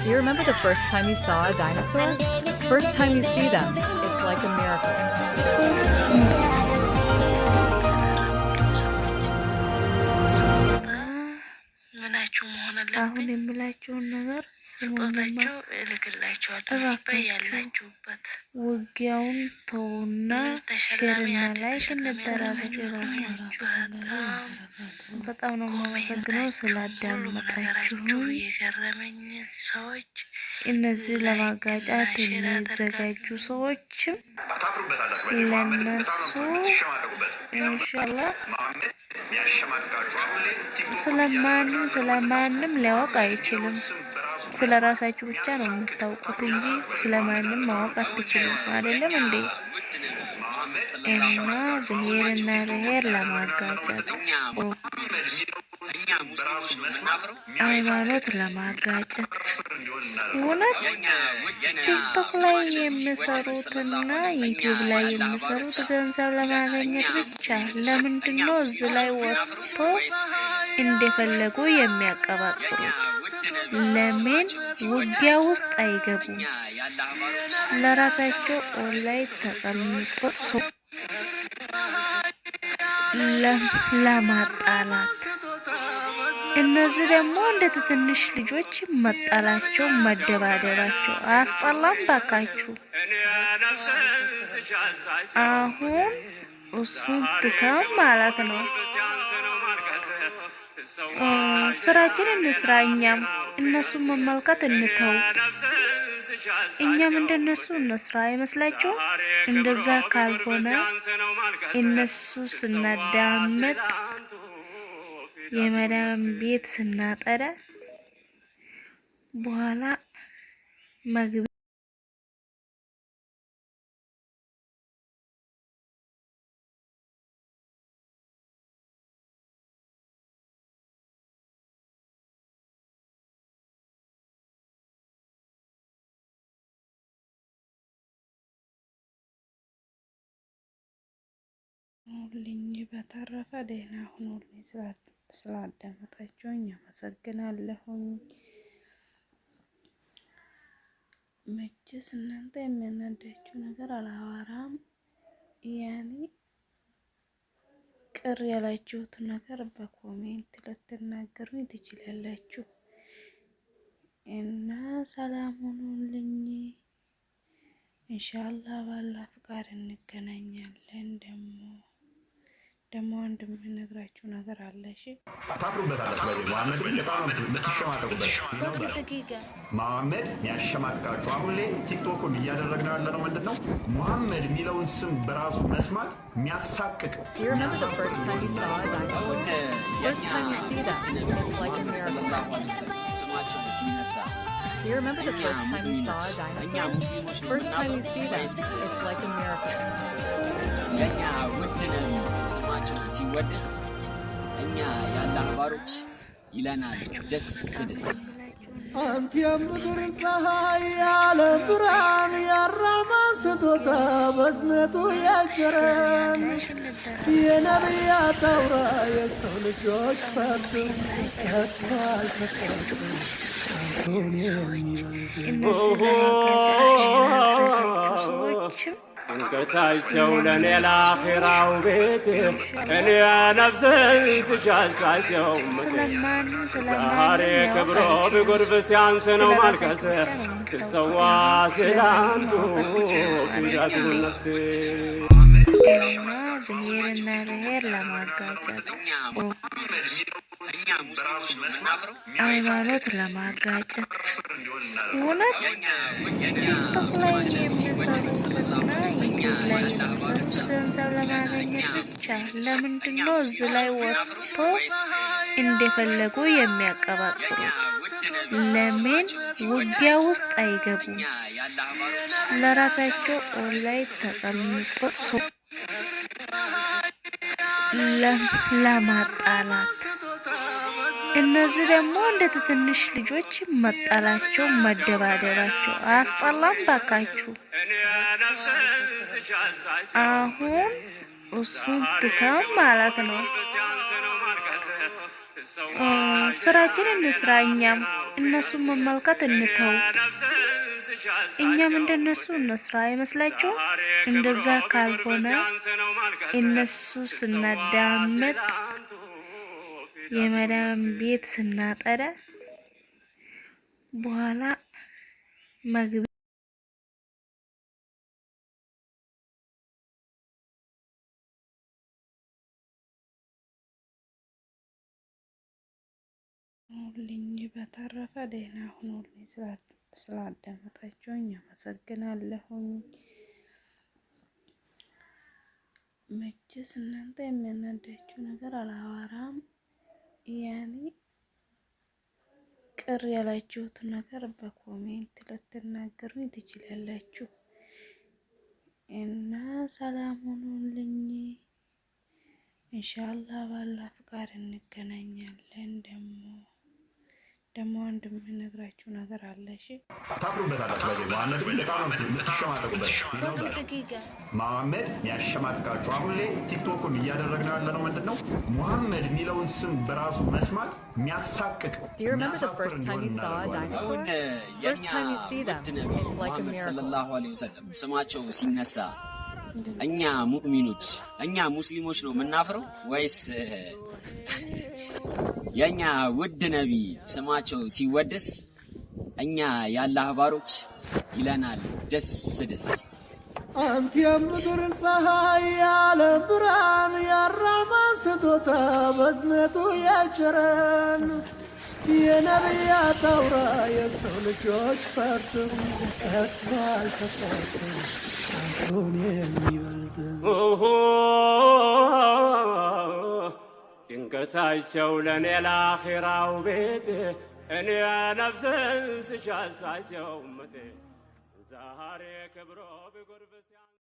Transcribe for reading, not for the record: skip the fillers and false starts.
Do you remember the first time you saw a dinosaur? First time you see them, it's like a miracle. አሁን የምላችሁን ነገር ስሙኝማ እባካችሁ ውጊያውን ተውና ሼርና ላይክ እንደራረግ እባካችሁ። በጣም ነው የማመሰግነው ስላዳመጣችሁኝ። እነዚህ ለማጋጫት የሚዘጋጁ ሰዎችም ለነሱ ኢንሻአላህ ስለማንም ሊያውቅ አይችልም። ስለራሳችሁ ብቻ ነው የምታውቁት እንጂ ስለማንም ማወቅ አትችሉም። አይደለም እንዴ? እና ብሔርና ብሔር ለማጋጨት ሃይማኖት ለማጋጨት እውነት ቲክቶክ ላይ የሚሰሩትና ዩቲዩብ ላይ የሚሰሩት ገንዘብ ለማግኘት ብቻ ለምንድነው እዚህ ላይ ወጥቶ እንደፈለጉ የሚያቀባጥሩት? ለምን ውጊያ ውስጥ አይገቡም? ለራሳቸው ኦንላይን ተቀምጦ ለማጣላት እነዚህ ደግሞ እንደ ትንሽ ልጆች መጣላቸው መደባደባቸው አስጠላም። ባካችሁ አሁን እሱን ትተን ማለት ነው ስራችንን እንስራ። እኛም እነሱን መመልከት እንተው። እኛም እንደነሱ እንስራ አይመስላችሁ? እንደዛ ካልሆነ እነሱ ስናዳምጥ የመዳም ቤት ስናጠራ በኋላ መግቢያ ሁሉኝ። በተረፈ ደህና ሁኑልኝ። ስላዳመጣችሁኝ አመሰግናለሁኝ። መቼስ እናንተ የሚያናዳችሁ ነገር አላወራም። ያኔ ቅር ያላችሁት ነገር በኮሜንት ልትናገሩኝ ትችላላችሁ። እና ሰላም ሁኑልኝ። ኢንሻአላህ ባላ ፍቃድ እንገናኛለን። ደግሞ አንድ የምነግራችሁ ነገር አለ። እሺ ታፍሩበታላችሁ። መሐመድ በጣም የምትሸማቀቁበት መሐመድ ያሸማቅቃችሁ። አሁን ላይ ቲክቶኩን እያደረግነው ያለ ነው ምንድን ነው መሐመድ የሚለውን ስም በራሱ መስማት የሚያሳቅቅ። Do you remember the first time you saw a dinosaur? First time you see them, it's like a miracle. Do you remember the first time you saw a dinosaur? First time you see them, it's like a miracle. ሲወደስ እኛ ያለ አባሮች ይለናል ደስ ደስ። አንተ የምድር ፀሐይ ያለ ብርሃን ያራማ ስጦታ በዝነቱ ያጀረን የነቢያት አውራ የሰው ልጆች ፈርድ ከቷል ተፈርድ አንቶን የሚወልድ እንቅታቸው ለኔ ላኺራው ቤት እኔ ነፍስን ስሻሳቸው ዛሬ ክብሮ ቢጎርፍ ሲያንስ ነው ማልቀስ ትሰዋ ስላንቱ ፊዳቱን ነፍሴ ብሔርና ብሔር ለማጋጨት ሃይማኖት ለማጋጨት እውነት ቲክቶክ ላይ የሚሰሩትና ዩቲዩብ ላይ የሚሰሩት ገንዘብ ለማግኘት ብቻ ለምንድነው እዚህ ላይ ወጥቶ እንደፈለጉ የሚያቀባጥሩት? ለምን ውጊያ ውስጥ አይገቡም? ለራሳቸው ኦንላይን ተቀምጦ ለማጣላት እነዚህ ደግሞ እንደ ትንሽ ልጆች መጣላቸው መደባደባቸው አስጠላም። ባካችሁ አሁን እሱን ትተን ማለት ነው ስራችንን እንስራ እኛም እነሱን መመልከት እንተው እኛም እንደነሱ እንስራ አይመስላችሁ እንደዛ ካልሆነ እነሱ ስናዳምጥ የመዳም ቤት ስናጠራ በኋላ መግቢ ሁሉኝ በተረፈ ደህና ሁኑልኝ ስላዳመጣችሁኝ አመሰግናለሁኝ። መቼስ እናንተ የሚያናዳችሁ ነገር አላወራም። ያኔ ቅር ያላችሁት ነገር በኮሜንት ልትናገሩኝ ትችላላችሁ እና ሰላም ሁኑልኝ። ኢንሻአላህ ባላ ፍቃድ እንገናኛለን። ደግሞ አንድ የምነግራችሁ ነገር አለ። እሺ ታፍሩበታላችሁ። በዚህ መሐመድ በጣም የምትሸማቀቁበት መሐመድ ያሸማቅቃችሁ። አሁን ላይ ቲክቶኩን እያደረግነው ያለነው ምንድን ነው? መሐመድ የሚለውን ስም በራሱ መስማት የሚያሳቅቅ Do you remember the first time you saw a dinosaur? First time you see them, it's like a miracle. ሰለላሁ ዐለይሂ ወሰለም ስማቸው ሲነሳ እኛ ሙእሚኖች እኛ ሙስሊሞች ነው የምናፍረው ወይስ የኛ ውድ ነቢ ስማቸው ሲወደስ እኛ የአላህ ባሮች ይለናል ደስ ደስ? አንተ የምድር ፀሐይ ያለ ብርሃን ያራማን ስጦታ በዝነቱ ያጭረን የነቢያት አውራ የሰው ልጆች ፈርጥ ተክሏል ተፈርጥ አንተን የሚበልጥ ድንገታቸው ለኔ ለአኺራው ቤት እኔ ነፍስን ስሻሳቸው ምቴ ዛሬ ክብሮ ቢጎርብ